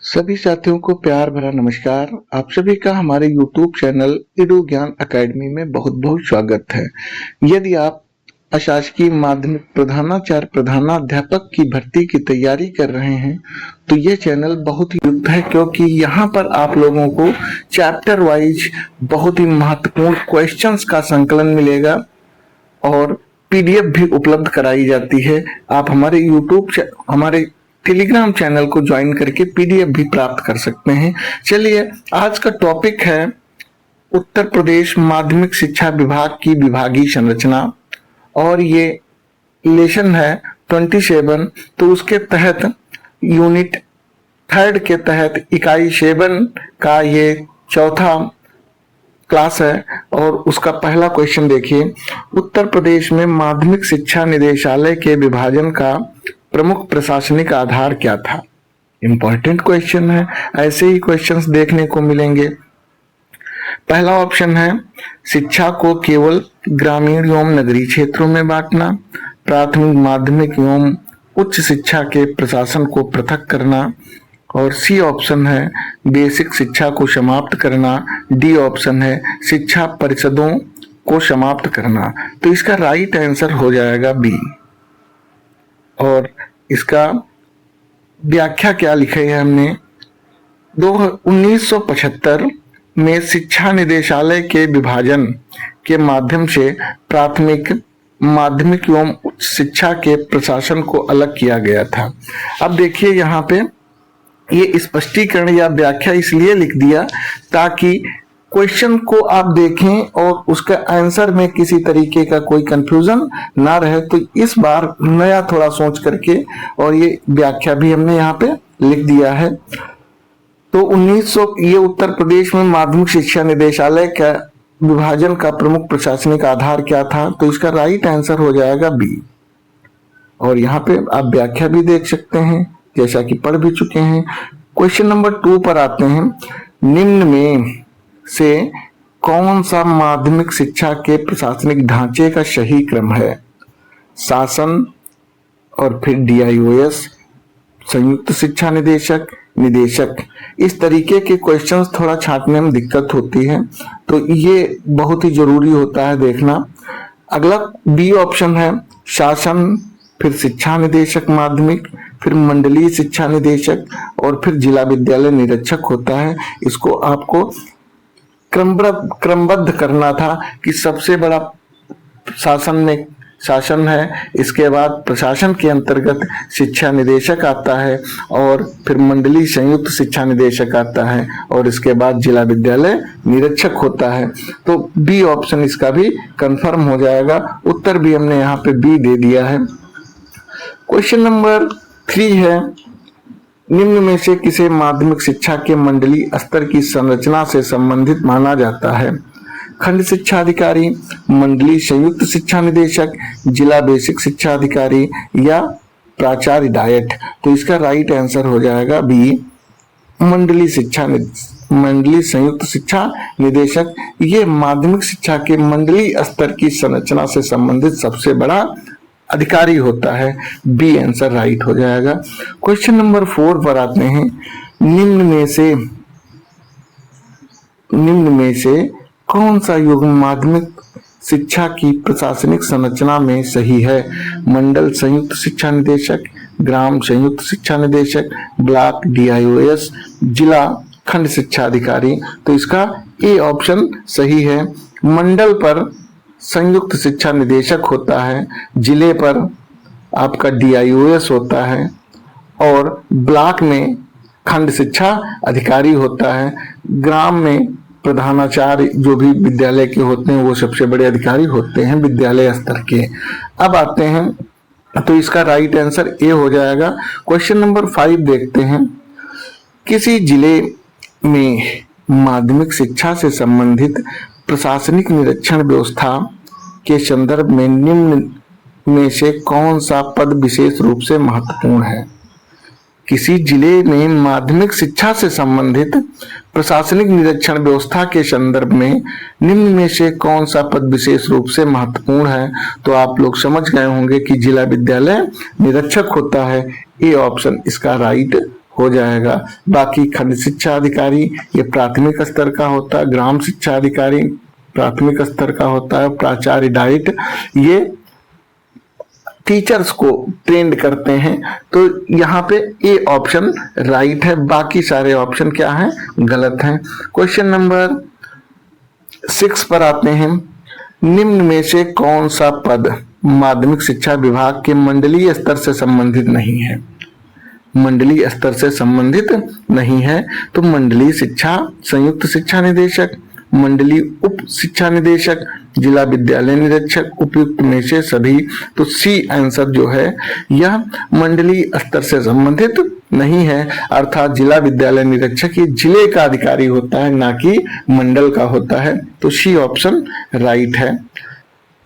सभी साथियों को प्यार भरा नमस्कार। आप सभी का हमारे YouTube चैनल इडू ज्ञान अकेडमी में बहुत बहुत स्वागत है। यदि आप अशासकीय माध्यमिक प्रधानाचार्य प्रधानाध्यापक की भर्ती की तैयारी कर रहे हैं तो ये चैनल बहुत ही उपयुक्त है, क्योंकि यहाँ पर आप लोगों को चैप्टर वाइज बहुत ही महत्वपूर्ण क्वेश्चंस का संकलन मिलेगा और PDF भी उपलब्ध कराई जाती है। आप हमारे टेलीग्राम चैनल को ज्वाइन करके PDF भी प्राप्त कर सकते हैं। चलिए, आज का टॉपिक है उत्तर प्रदेश माध्यमिक शिक्षा विभाग की विभागीय संरचना और ये लेसन है 27। तो उसके तहत यूनिट 3 के तहत इकाई 7 का ये चौथा क्लास है और उसका पहला क्वेश्चन देखिए। उत्तर प्रदेश में माध्यमिक शिक्षा निदेशालय के विभाजन का प्रमुख प्रशासनिक आधार क्या था? इंपॉर्टेंट क्वेश्चन है, ऐसे ही क्वेश्चंस देखने को मिलेंगे। पहला ऑप्शन है शिक्षा को केवल ग्रामीण एवं नगरीय क्षेत्रों में बांटना, प्राथमिक माध्यमिक एवं उच्च शिक्षा के प्रशासन को पृथक करना, और सी ऑप्शन है बेसिक शिक्षा को समाप्त करना, डी ऑप्शन है शिक्षा परिषदों को समाप्त करना। तो इसका राइट आंसर हो जाएगा बी। और इसका व्याख्या क्या लिखी है हमने? 1975 में शिक्षा निदेशालय के विभाजन के माध्यम से प्राथमिक माध्यमिक एवं उच्च शिक्षा के प्रशासन को अलग किया गया था। अब देखिए, यहाँ पे ये स्पष्टीकरण या व्याख्या इसलिए लिख दिया ताकि क्वेश्चन को आप देखें और उसका आंसर में किसी तरीके का कोई कंफ्यूजन ना रहे। तो इस बार नया थोड़ा सोच करके और ये व्याख्या भी हमने यहाँ पे लिख दिया है। तो 1900 ये उत्तर प्रदेश में माध्यमिक शिक्षा निदेशालय का विभाजन का प्रमुख प्रशासनिक आधार क्या था? तो इसका राइट आंसर हो जाएगा बी। और यहाँ पे आप व्याख्या भी देख सकते हैं, जैसा कि पढ़ भी चुके हैं। क्वेश्चन नंबर 2 पर आते हैं। निम्न में से कौन सा माध्यमिक शिक्षा के प्रशासनिक ढांचे का सही क्रम है? शासन और फिर DIOS, संयुक्त शिक्षा निदेशक, निदेशक। इस तरीके के क्वेश्चंस थोड़ा छांटने में दिक्कत होती है, तो ये बहुत ही जरूरी होता है देखना। अगला बी ऑप्शन है शासन, फिर शिक्षा निदेशक माध्यमिक, फिर मंडलीय शिक्षा निदेशक और फिर जिला विद्यालय निरीक्षक होता है। इसको आपको क्रमबद्ध करना था कि सबसे बड़ा शासन है, इसके बाद प्रशासन के अंतर्गत शिक्षा निदेशक आता है और फिर मंडलीय संयुक्त शिक्षा निदेशक आता है और इसके बाद जिला विद्यालय निरीक्षक होता है। तो बी ऑप्शन इसका भी कंफर्म हो जाएगा। उत्तर भी हमने यहाँ पे बी दे दिया है। क्वेश्चन नंबर 3 है, निम्न में से किसे माध्यमिक शिक्षा के मंडलीय स्तर की संरचना से संबंधित माना जाता है? खंड शिक्षा अधिकारी, मंडलीय संयुक्त शिक्षा निदेशक, जिला बेसिक शिक्षा अधिकारी या प्राचार्य डायट। तो इसका राइट आंसर हो जाएगा बी, मंडलीय संयुक्त शिक्षा निदेशक। ये माध्यमिक शिक्षा के मंडलीय स्तर की संरचना से संबंधित सबसे बड़ा अधिकारी होता है। बी आंसर राइट हो जाएगा। क्वेश्चन नंबर 4 पर आते हैं। निम्न में से कौन सा युग्म माध्यमिक शिक्षा की प्रशासनिक संरचना में सही है? मंडल संयुक्त शिक्षा निदेशक, ग्राम संयुक्त शिक्षा निदेशक, ब्लॉक DIOS, जिला खंड शिक्षा अधिकारी। तो इसका ए ऑप्शन सही है। मंडल पर संयुक्त शिक्षा निदेशक होता है, जिले पर आपका DIOS होता है और ब्लॉक में खंड शिक्षा अधिकारी होता है। ग्राम में प्रधानाचार्य जो भी विद्यालय के होते हैं वो सबसे बड़े अधिकारी होते हैं विद्यालय स्तर के। अब आते हैं, तो इसका राइट आंसर ए हो जाएगा। क्वेश्चन नंबर 5 देखते हैं। किसी जिले में माध्यमिक शिक्षा से संबंधित प्रशासनिक निरीक्षण व्यवस्था के संदर्भ में निम्न में से कौन सा पद विशेष रूप से महत्वपूर्ण है? किसी जिले में माध्यमिक शिक्षा से संबंधित प्रशासनिक निरीक्षण व्यवस्था के संदर्भ में निम्न में से कौन सा पद विशेष रूप से महत्वपूर्ण है? तो आप लोग समझ गए होंगे कि जिला विद्यालय निरीक्षक होता है। ए ऑप्शन इसका राइट हो जाएगा। बाकी खंड शिक्षा अधिकारी ये प्राथमिक स्तर का होता है, ग्राम शिक्षा अधिकारी प्राथमिक स्तर का होता है, प्राचार्य डाइट ये टीचर्स को ट्रेंड करते हैं। तो यहाँ पे ए ऑप्शन राइट है, बाकी सारे ऑप्शन क्या हैं, गलत हैं। क्वेश्चन नंबर 6 पर आते हैं। निम्न में से कौन सा पद माध्यमिक शिक्षा विभाग के मंडलीय स्तर से संबंधित नहीं है? मंडलीय स्तर से संबंधित नहीं है तो मंडलीय शिक्षा संयुक्त शिक्षा निदेशक, मंडलीय उप शिक्षा निदेशक, जिला विद्यालय निरीक्षक, उपयुक्त में से सभी। तो सी आंसर जो है यह मंडलीय स्तर से संबंधित नहीं है, अर्थात जिला विद्यालय निरीक्षक ये जिले का अधिकारी होता है, ना कि मंडल का होता है। तो सी ऑप्शन राइट है।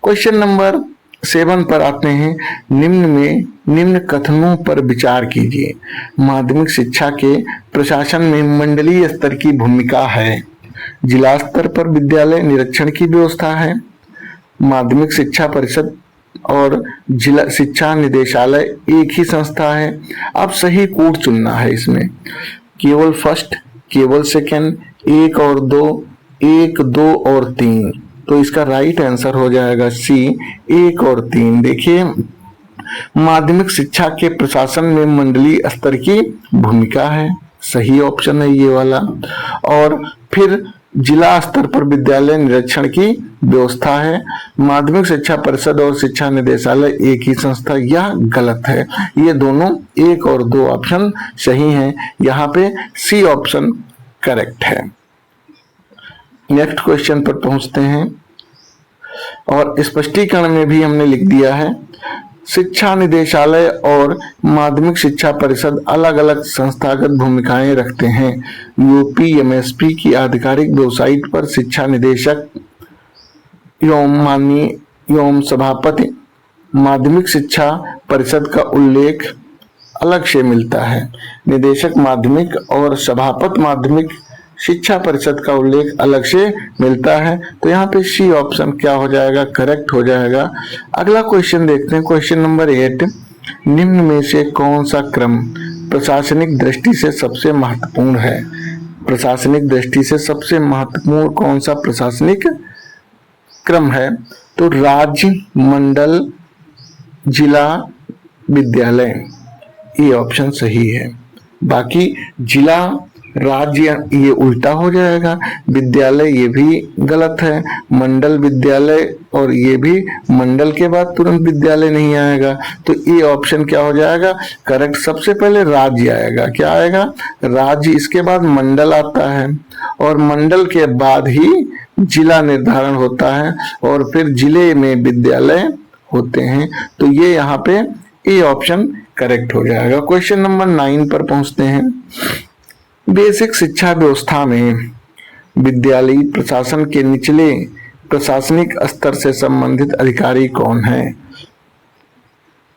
क्वेश्चन नंबर 7 पर आते हैं। निम्न कथनों पर विचार कीजिए। माध्यमिक शिक्षा के प्रशासन में मंडलीय स्तर की भूमिका है। जिला स्तर पर विद्यालय निरीक्षण की व्यवस्था है। माध्यमिक शिक्षा परिषद और जिला शिक्षा निदेशालय एक ही संस्था है। अब सही कोड चुनना है इसमें, केवल फर्स्ट, केवल सेकंड, 1 और 2, 1, 2 और 3। तो इसका राइट आंसर हो जाएगा सी, 1 और 3। देखिए माध्यमिक शिक्षा के प्रशासन में मंडलीय स्तर की भूमिका है, सही ऑप्शन है ये वाला। और फिर जिला स्तर पर विद्यालय निरीक्षण की व्यवस्था है। माध्यमिक शिक्षा परिषद और शिक्षा निदेशालय एक ही संस्था, यह गलत है। ये दोनों 1 और 2 ऑप्शन सही हैं, यहाँ पे सी ऑप्शन करेक्ट है। नेक्स्ट क्वेश्चन पर पहुंचते हैं और स्पष्टीकरण में भी हमने लिख दिया है। शिक्षा निदेशालय और माध्यमिक शिक्षा परिषद अलग अलग संस्थागत भूमिकाएं रखते हैं। यूपीएमएसपी की आधिकारिक वेबसाइट पर शिक्षा निदेशक एवं सभापति माध्यमिक शिक्षा परिषद का उल्लेख अलग से मिलता है। निदेशक माध्यमिक और सभापति माध्यमिक शिक्षा परिषद का उल्लेख अलग से मिलता है। तो यहाँ पे सी ऑप्शन क्या हो जाएगा, करेक्ट हो जाएगा। अगला क्वेश्चन देखते हैं, क्वेश्चन नंबर 8। निम्न में से कौन सा क्रम प्रशासनिक दृष्टि से सबसे महत्वपूर्ण है? प्रशासनिक दृष्टि से सबसे महत्वपूर्ण कौन सा प्रशासनिक क्रम है? तो राज्य, मंडल, जिला, विद्यालय, ये ऑप्शन सही है। बाकी जिला राज्य ये उल्टा हो जाएगा, विद्यालय ये भी गलत है, मंडल विद्यालय और ये भी मंडल के बाद तुरंत विद्यालय नहीं आएगा। तो ये ऑप्शन क्या हो जाएगा, करेक्ट। सबसे पहले राज्य आएगा, क्या आएगा, राज्य, इसके बाद मंडल आता है और मंडल के बाद ही जिला निर्धारण होता है और फिर जिले में विद्यालय होते हैं। तो ये यहाँ पे ए ऑप्शन करेक्ट हो जाएगा। क्वेश्चन नंबर 9 पर पहुंचते हैं। बेसिक शिक्षा व्यवस्था में विद्यालयी प्रशासन के निचले प्रशासनिक स्तर से संबंधित अधिकारी कौन है?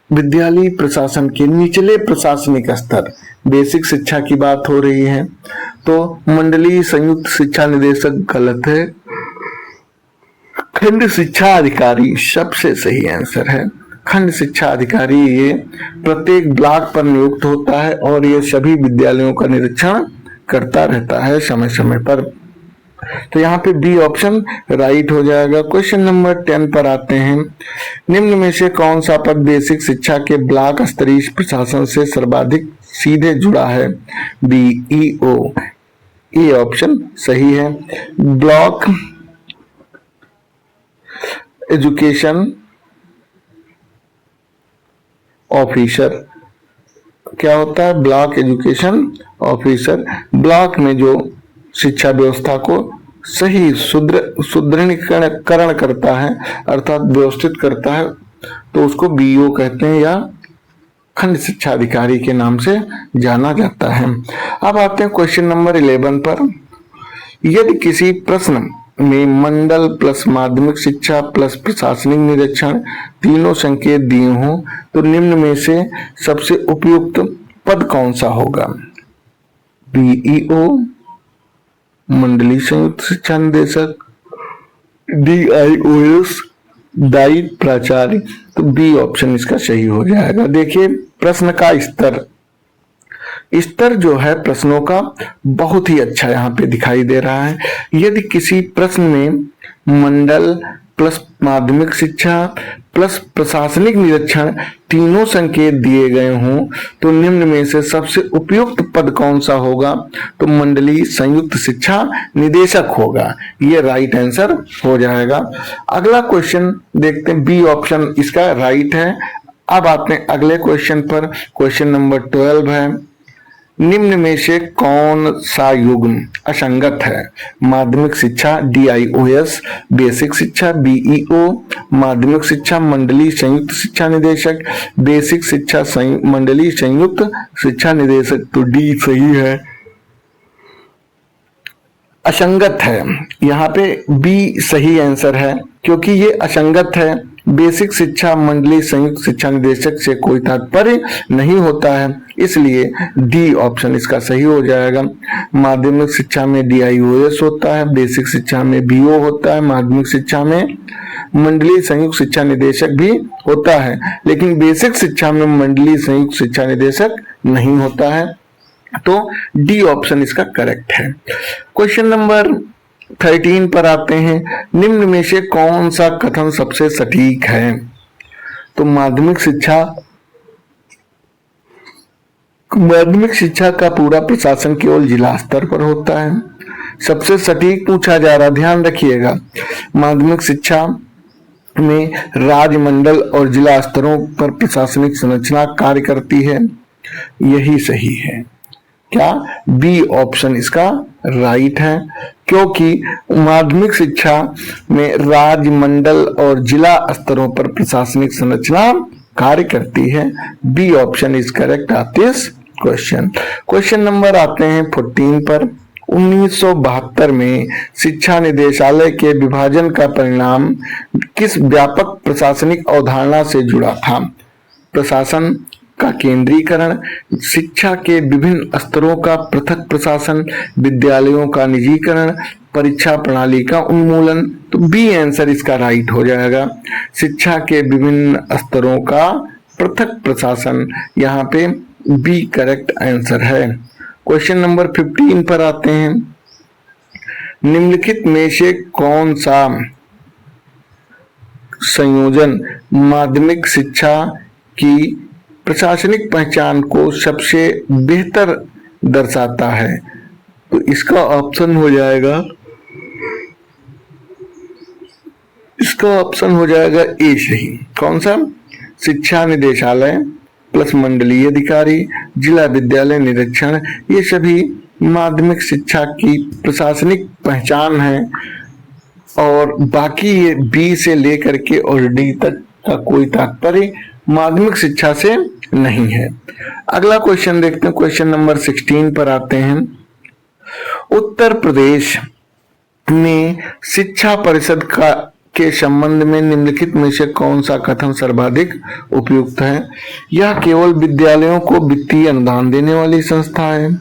विद्यालयी प्रशासन के निचले प्रशासनिक स्तर, बेसिक शिक्षा की बात हो रही है तो मंडलीय संयुक्त शिक्षा निदेशक गलत है। खंड शिक्षा अधिकारी सबसे सही आंसर है। खंड शिक्षा अधिकारी ये प्रत्येक ब्लॉक पर नियुक्त होता है और ये सभी विद्यालयों का निरीक्षण करता रहता है समय समय पर। तो यहाँ पे बी ऑप्शन राइट हो जाएगा। क्वेश्चन नंबर 10 पर आते हैं। निम्न में से कौन सा पद बेसिक शिक्षा के ब्लॉक स्तरीय प्रशासन से सर्वाधिक सीधे जुड़ा है? बीईओ, ये ऑप्शन सही है। ब्लॉक एजुकेशन ऑफिसर क्या होता है? ब्लॉक एजुकेशन ऑफिसर ब्लॉक में जो शिक्षा व्यवस्था को सही सुदृढ़ीकरण करता है अर्थात व्यवस्थित करता है तो उसको बीईओ कहते हैं या खंड शिक्षा अधिकारी के नाम से जाना जाता है। अब आते हैं क्वेश्चन नंबर 11 पर। यदि किसी प्रश्न में मंडल प्लस माध्यमिक शिक्षा प्लस प्रशासनिक निरीक्षण तीनों संकेत दिए हों तो निम्न में से सबसे उपयुक्त पद कौन सा होगा? बीईओ, मंडलीय संयुक्त शिक्षा निदेशक, डीआईओएस, दायित्व प्राचार्य। तो बी ऑप्शन इसका सही हो जाएगा। देखिए प्रश्न का स्तर, स्तर जो है प्रश्नों का बहुत ही अच्छा यहाँ पे दिखाई दे रहा है। यदि किसी प्रश्न में मंडल प्लस माध्यमिक शिक्षा प्लस प्रशासनिक निरीक्षण तीनों संकेत दिए गए हों तो निम्न में से सबसे उपयुक्त पद कौन सा होगा? तो मंडलीय संयुक्त शिक्षा निदेशक होगा। ये राइट आंसर हो जाएगा। अगला क्वेश्चन देखते हैं, बी ऑप्शन इसका राइट है। अब आते हैं अगले क्वेश्चन पर। क्वेश्चन नंबर 12 है, निम्न में से कौन सा युग्म असंगत है? माध्यमिक शिक्षा DIOS, बेसिक शिक्षा BEO, माध्यमिक शिक्षा मंडलीय संयुक्त शिक्षा निदेशक, बेसिक शिक्षा मंडलीय संयुक्त शिक्षा निदेशक। तो डी सही है, असंगत है। यहाँ पे बी सही आंसर है क्योंकि ये असंगत है। बेसिक शिक्षा मंडलीय संयुक्त शिक्षा निदेशक से कोई तात्पर्य नहीं होता है, इसलिए डी ऑप्शन इसका सही हो जाएगा। माध्यमिक शिक्षा में DIOS होता है, बेसिक शिक्षा में BO होता है, माध्यमिक शिक्षा में मंडलीय संयुक्त शिक्षा निदेशक भी होता है, लेकिन बेसिक शिक्षा में मंडलीय संयुक्त शिक्षा निदेशक नहीं होता है। तो डी ऑप्शन इसका करेक्ट है। क्वेश्चन नंबर 13 पर आते हैं, निम्न में से कौन सा कथन सबसे सटीक है? तो माध्यमिक शिक्षा का पूरा प्रशासन केवल जिला स्तर पर होता है। सबसे सटीक पूछा जा रहा, ध्यान रखिएगा। माध्यमिक शिक्षा में राज्य मंडल और जिला स्तरों पर प्रशासनिक संरचना कार्य करती है, यही सही है। क्या? बी ऑप्शन इसका राइट है, क्योंकि माध्यमिक शिक्षा में राज्य मंडल और जिला स्तरों पर प्रशासनिक संरचना कार्य करती है। B option is correct of this question. Question number आते हैं 14 पर। 1972 में शिक्षा निदेशालय के विभाजन का परिणाम किस व्यापक प्रशासनिक अवधारणा से जुड़ा था? प्रशासन का केंद्रीकरण, शिक्षा के विभिन्न स्तरों का पृथक प्रशासन, विद्यालयों का निजीकरण, परीक्षा प्रणाली का उन्मूलन। तो बी आंसर इसका राइट हो जाएगा। शिक्षा के विभिन्न स्तरों का पृथक प्रशासन, यहाँ पे बी करेक्ट आंसर है। क्वेश्चन नंबर 15 पर आते हैं, निम्नलिखित में से कौन सा संयोजन माध्यमिक शिक्षा की प्रशासनिक पहचान को सबसे बेहतर दर्शाता है? तो इसका ऑप्शन हो जाएगा ए सही। कौन सा? शिक्षा निदेशालय प्लस मंडलीय अधिकारी, जिला विद्यालय निरीक्षण, ये सभी माध्यमिक शिक्षा की प्रशासनिक पहचान है और बाकी ये बी से लेकर के और डी तक का कोई तात्पर्य माध्यमिक शिक्षा से नहीं है। अगला क्वेश्चन देखते हैं। क्वेश्चन नंबर 16 पर आते हैं, उत्तर प्रदेश में शिक्षा परिषद के संबंध में निम्नलिखित में से कौन सा कथन सर्वाधिक उपयुक्त है? यह केवल विद्यालयों को वित्तीय अनुदान देने वाली संस्था है,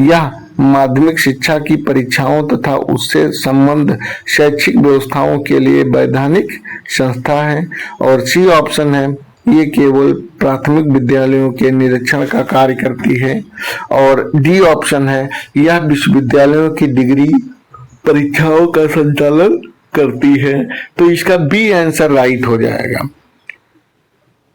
यह माध्यमिक शिक्षा की परीक्षाओं तथा उससे संबंध शैक्षिक व्यवस्थाओं के लिए वैधानिक संस्था है, और सी ऑप्शन है, ये केवल प्राथमिक विद्यालयों के निरीक्षण का कार्य करती है, और डी ऑप्शन है, यह विश्वविद्यालयों की डिग्री परीक्षाओं का संचालन करती है। तो इसका बी आंसर राइट हो जाएगा।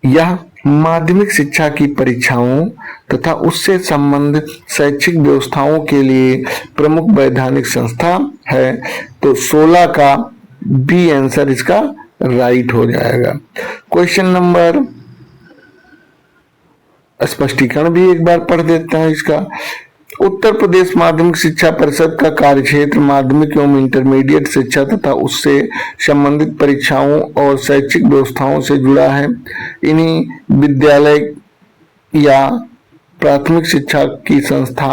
यह माध्यमिक शिक्षा की परीक्षाओं तथा उससे संबंध शैक्षिक व्यवस्थाओं के लिए प्रमुख वैधानिक संस्था है। तो 16 का बी आंसर इसका राइट हो जाएगा। क्वेश्चन नंबर, स्पष्टीकरण भी एक बार पढ़ देता है इसका। उत्तर प्रदेश माध्यमिक शिक्षा परिषद का कार्यक्षेत्र माध्यमिक एवं इंटरमीडिएट शिक्षा तथा उससे संबंधित परीक्षाओं और शैक्षिक व्यवस्थाओं से जुड़ा है। इन्हीं विद्यालय या प्राथमिक शिक्षा की संस्था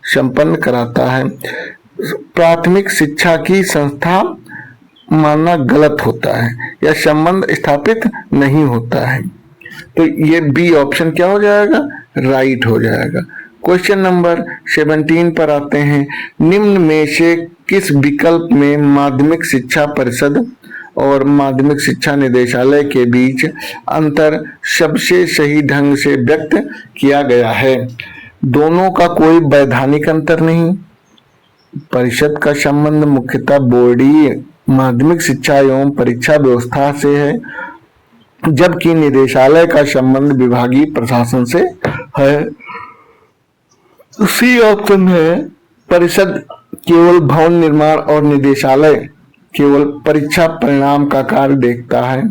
संपन्न कराता है। प्राथमिक शिक्षा की संस्था मानना गलत होता है या संबंध स्थापित नहीं होता है। तो ये बी ऑप्शन क्या हो जाएगा? राइट हो जाएगा। क्वेश्चन नंबर 17 पर आते हैं, निम्न में से किस विकल्प में माध्यमिक शिक्षा परिषद और माध्यमिक शिक्षा निदेशालय के बीच अंतर सबसे सही ढंग से व्यक्त किया गया है? दोनों का कोई वैधानिक अंतर नहीं। परिषद का संबंध मुख्यतः बोर्डी माध्यमिक शिक्षा एवं परीक्षा व्यवस्था से है, जबकि निदेशालय का संबंध विभागीय प्रशासन से है। सी ऑप्शन है, परिषद केवल भवन निर्माण और निदेशालय केवल परीक्षा परिणाम का कार्य देखता है।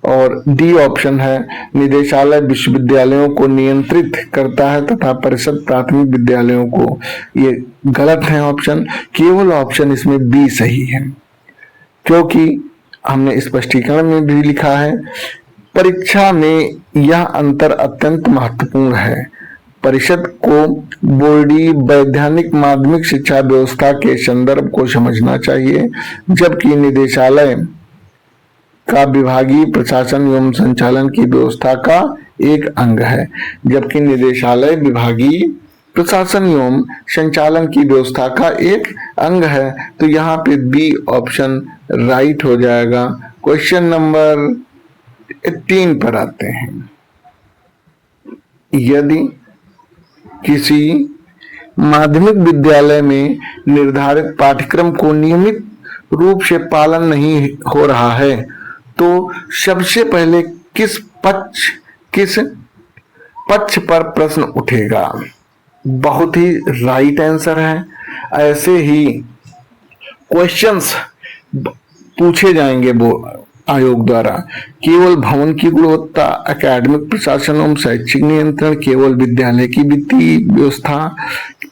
और डी ऑप्शन है, निदेशालय विश्वविद्यालयों को नियंत्रित करता है तथा परिषद प्राथमिक विद्यालयों को। ये गलत है ऑप्शन, केवल ऑप्शन इसमें बी सही है, क्योंकि हमने स्पष्टीकरण में भी लिखा है परीक्षा में यह अंतर अत्यंत महत्वपूर्ण है। परिषद को बोर्डी वैधानिक माध्यमिक शिक्षा व्यवस्था के संदर्भ को समझना चाहिए, जबकि निदेशालय का विभागीय प्रशासन एवं संचालन की व्यवस्था का एक अंग है। जबकि निदेशालय विभागीय प्रशासन एवं संचालन की व्यवस्था का एक अंग है। तो यहाँ पे बी ऑप्शन राइट हो जाएगा। क्वेश्चन नंबर 3 पर आते हैं। यदि किसी माध्यमिक विद्यालय में निर्धारित पाठ्यक्रम को नियमित रूप से पालन नहीं हो रहा है तो सबसे पहले किस पक्ष पर प्रश्न उठेगा? बहुत ही राइट आंसर है। ऐसे ही क्वेश्चंस पूछे जाएंगे वो आयोग द्वारा। केवल भवन की गुणवत्ता, एकेडमिक प्रशासन एवं शैक्षिक नियंत्रण, केवल विद्यालय की वित्तीय व्यवस्था,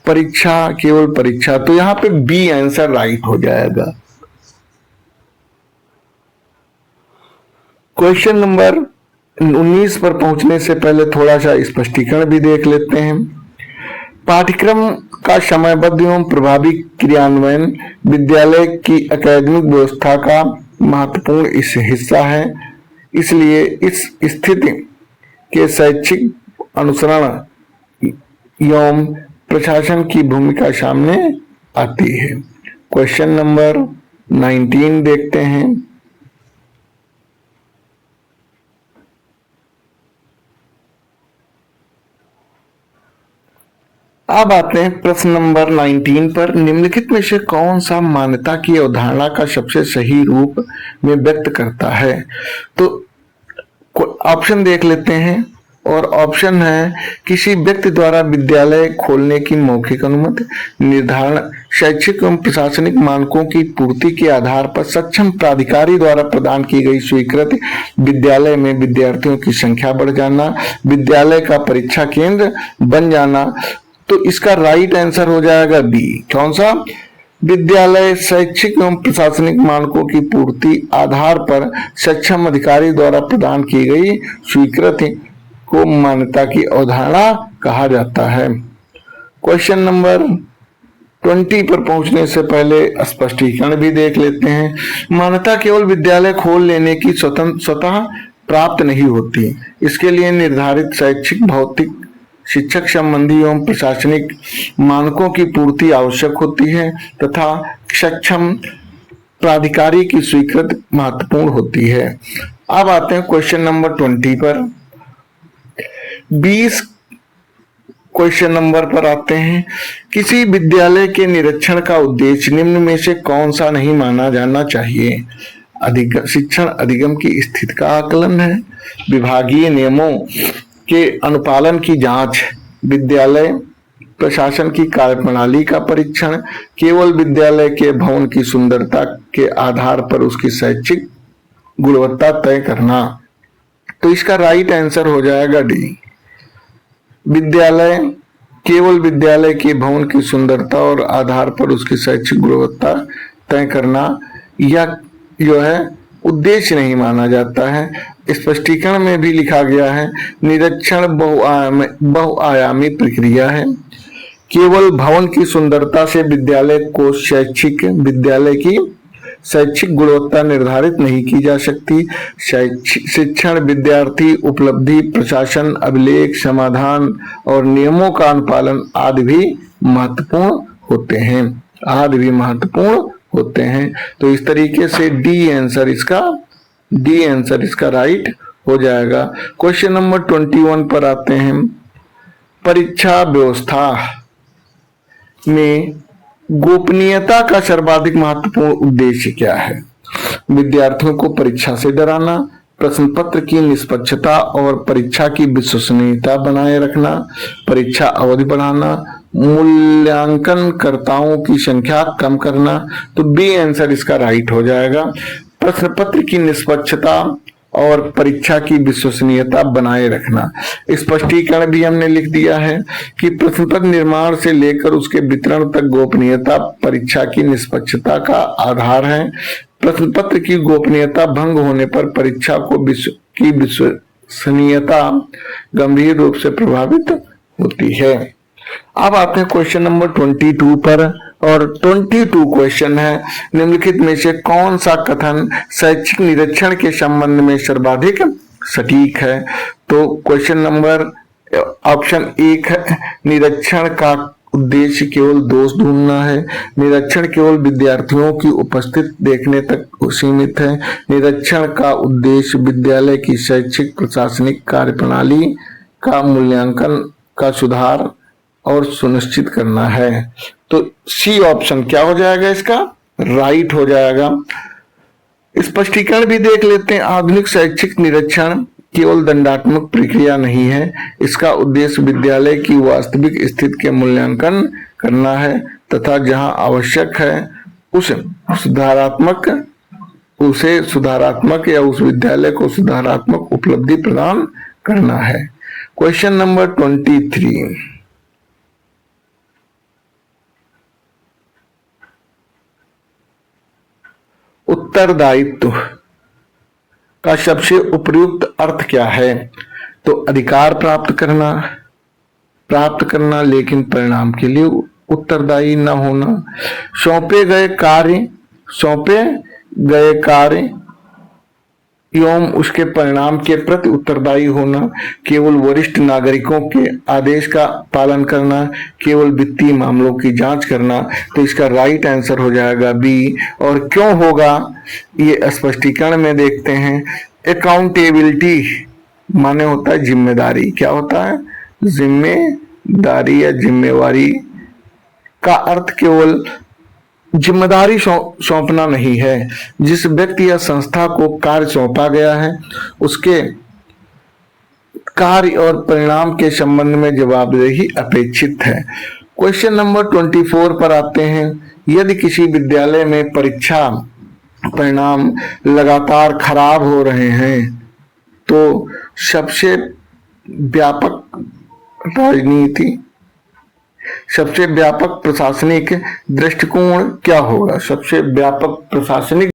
परीक्षा, केवल परीक्षा। तो यहाँ पे बी आंसर राइट हो जाएगा। क्वेश्चन नंबर 19 पर पहुंचने से पहले थोड़ा सा स्पष्टीकरण भी देख लेते हैं। पाठ्यक्रम का समयबद्ध एवं प्रभावी क्रियान्वयन विद्यालय की एकेडमिक व्यवस्था का महत्वपूर्ण इस हिस्सा है। इसलिए इस स्थिति के शैक्षिक अनुसरण एवं प्रशासन की भूमिका सामने आती है। क्वेश्चन नंबर 19 देखते हैं। अब आते हैं प्रश्न नंबर 19 पर। निम्नलिखित में से कौन सा मान्यता की अवधारणा का सबसे सही रूप में व्यक्त करता है? तो ऑप्शन देख लेते हैं। और ऑप्शन है, किसी व्यक्ति द्वारा विद्यालय खोलने की मौखिक अनुमति, निर्धारण शैक्षिक एवं प्रशासनिक मानकों की पूर्ति के आधार पर सक्षम प्राधिकारी द्वारा प्रदान की गई स्वीकृति, विद्यालय में विद्यार्थियों की संख्या बढ़ जाना, विद्यालय का परीक्षा केंद्र बन जाना। तो इसका राइट आंसर हो जाएगा बी। कौन सा? विद्यालय शैक्षिक एवं प्रशासनिक मानकों की पूर्ति आधार पर सक्षम अधिकारी द्वारा प्रदान की गई स्वीकृति को मान्यता की अवधारणा कहा जाता है। क्वेश्चन नंबर 20 पर पहुंचने से पहले स्पष्टीकरण भी देख लेते हैं। मान्यता केवल विद्यालय खोल लेने की स्वतः प्राप्त नहीं होती। इसके लिए निर्धारित शैक्षिक, भौतिक, शिक्षक संबंधी एवं प्रशासनिक मानकों की पूर्ति आवश्यक होती है तथा सक्षम प्राधिकारी की स्वीकृति महत्वपूर्ण होती है। अब आते हैं क्वेश्चन नंबर 20 पर। 20 क्वेश्चन नंबर पर आते हैं। किसी विद्यालय के निरीक्षण का उद्देश्य निम्न में से कौन सा नहीं माना जाना चाहिए? शिक्षण अधिगम की स्थिति का आकलन है, विभागीय नियमों के अनुपालन की जांच, विद्यालय प्रशासन की कार्यप्रणाली का परीक्षण, केवल विद्यालय के भवन की सुंदरता के आधार पर उसकी शैक्षिक गुणवत्ता तय करना। तो इसका राइट आंसर हो जाएगा डी। विद्यालय, केवल विद्यालय के भवन की सुंदरता और आधार पर उसकी शैक्षिक गुणवत्ता तय करना, यह जो है उद्देश्य नहीं माना जाता है। स्पष्टीकरण में भी लिखा गया है, निरीक्षण बहुआयामी प्रक्रिया है। केवल भवन की सुंदरता से विद्यालय की शैक्षिक गुणवत्ता निर्धारित नहीं की जा सकती। शिक्षण, विद्यार्थी उपलब्धि, प्रशासन, अभिलेख, समाधान और नियमों का अनुपालन आदि भी महत्वपूर्ण होते हैं। तो इस तरीके से डी आंसर इसका राइट हो जाएगा। क्वेश्चन नंबर 21 पर आते हैं। परीक्षा व्यवस्था में गोपनीयता का सर्वाधिक महत्वपूर्ण उद्देश्य क्या है? विद्यार्थियों को परीक्षा से डराना, प्रश्न पत्र की निष्पक्षता और परीक्षा की विश्वसनीयता बनाए रखना, परीक्षा अवधि बढ़ाना, मूल्यांकनकर्ताओं की संख्या कम करना। तो बी आंसर इसका राइट हो जाएगा। प्रश्न पत्र की निष्पक्षता और परीक्षा की विश्वसनीयता बनाए रखना। स्पष्टीकरण भी हमने लिख दिया है कि प्रश्न पत्र निर्माण से लेकर उसके वितरण तक गोपनीयता परीक्षा की निष्पक्षता का आधार है। प्रश्न पत्र की गोपनीयता भंग होने पर परीक्षा को की विश्वसनीयता गंभीर रूप से प्रभावित होती है। अब आते हैं क्वेश्चन नंबर 22 पर, और 22 क्वेश्चन है, निम्नलिखित में से कौन सा कथन शैक्षिक निरीक्षण के संबंध में सर्वाधिक सटीक है? तो क्वेश्चन नंबर ऑप्शन 1 है, निरीक्षण का उद्देश्य केवल दोष ढूंढना है। निरीक्षण केवल विद्यार्थियों की उपस्थिति देखने तक सीमित है। निरीक्षण का उद्देश्य विद्यालय की शैक्षिक प्रशासनिक कार्यप्रणाली का मूल्यांकन का सुधार और सुनिश्चित करना है। तो सी ऑप्शन क्या हो जाएगा? इसका राइट हो जाएगा। स्पष्टीकरण भी देख लेते हैं। आधुनिक शैक्षिक निरीक्षण केवल दंडात्मक प्रक्रिया नहीं है, इसका उद्देश्य विद्यालय की वास्तविक स्थिति के मूल्यांकन करना है तथा जहां आवश्यक है उसे सुधारात्मक या उस विद्यालय को सुधारात्मक उपलब्धि प्रदान करना है। क्वेश्चन नंबर 23, उत्तरदायित्व का सबसे उपयुक्त अर्थ क्या है? तो अधिकार प्राप्त करना लेकिन परिणाम के लिए उत्तरदायी न होना, सौंपे गए कार्य एवं उसके परिणाम के प्रति उत्तरदायी होना, केवल वरिष्ठ नागरिकों के आदेश का पालन करना, केवल वित्तीय मामलों की जांच करना। तो इसका राइट आंसर हो जाएगा बी। और क्यों होगा ये स्पष्टीकरण में देखते हैं। अकाउंटेबिलिटी माने होता है जिम्मेदारी। क्या होता है? जिम्मेदारी या जिम्मेवारी का अर्थ केवल जिम्मेदारी सौंपना नहीं है। जिस व्यक्ति या संस्था को कार्य सौंपा गया है उसके कार्य और परिणाम के संबंध में जवाबदेही अपेक्षित है। क्वेश्चन नंबर 24 पर आते हैं। यदि किसी विद्यालय में परीक्षा परिणाम लगातार खराब हो रहे हैं तो सबसे व्यापक प्रशासनिक दृष्टिकोण क्या होगा? सबसे व्यापक प्रशासनिक